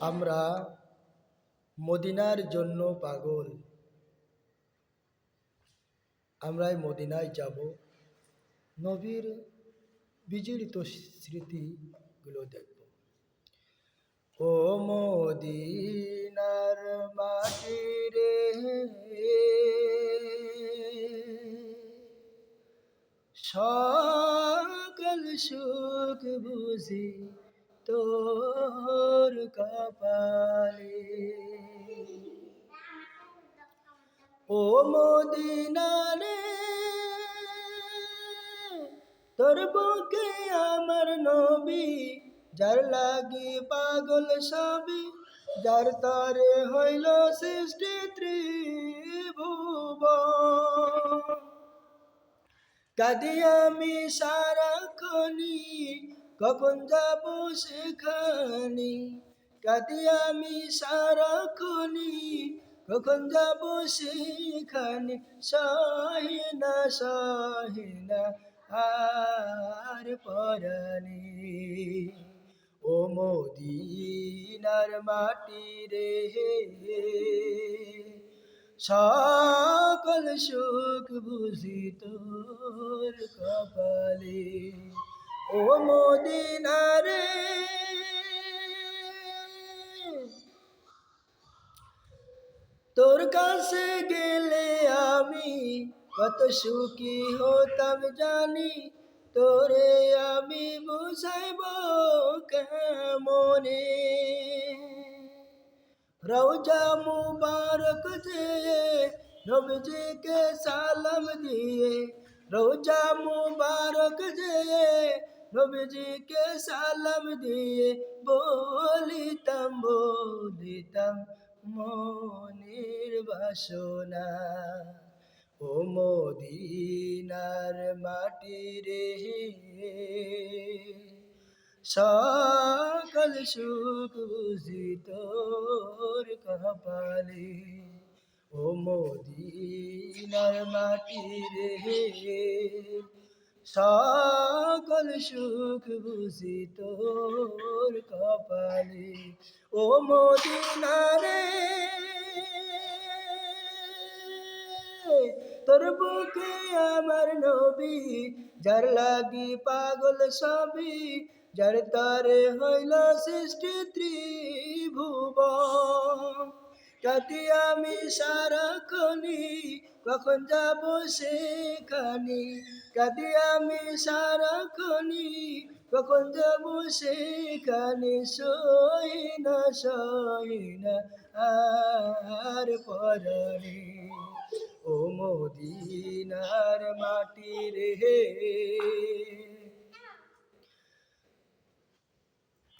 আমরা মদিনার জন্য পাগল। আমরাই মদিনায় যাব, নবীর বিজড়িত স্মৃতিগুলো দেখব। ও মদিনার মাটি রে, সকল সুখ বুঝি তোর কপালে। ও মদিনা রে, তোর বুকে আমার নবী, যার লাগি পাগল সবই, যার তরে হইল সৃষ্টি ত্রিভুবন। কাঁদি আমি সারাক্ষণি, কখন যাব সেখানে। কাঁদি আমি সারাক্ষণি, কখন যাব সেখানে। সহে না আর পরাণে। ও মদিনার মাটি রে, সকল সুখ বুঝি তোর কপালে। ও মদিনা রে, তোর কাছে গেলে আমি কত সুখী হতাম জানি। তোরে আমি বুঝাইব কেমনে। রওজা মুবারক যেয়ে নবীজিকে সালাম দিয়ে, রওজা মুবারক যেয়ে নবীজিকে সালাম দিয়ে, বলিতাম মনের বাসনা। ও মদিনার মাটি রে, সকল সুখ বুঝি তোর কপালে। ও মদিনার মাটি রে, সকল সুখ বুঝি তোর কপালে। ও মদিনা রে, তোর বুকে আমার নবী, যার লাগি পাগল সবই, যার তরে হইল সৃষ্টি ত্রিভুবন। কাঁদি আমি সারাক্ষণি, কখন যাব সেখানে। কাঁদি আমি সারাক্ষণি, কখন যাব সেখানে। সহি না আর পরাণে। ও মদিনার মাটি রে।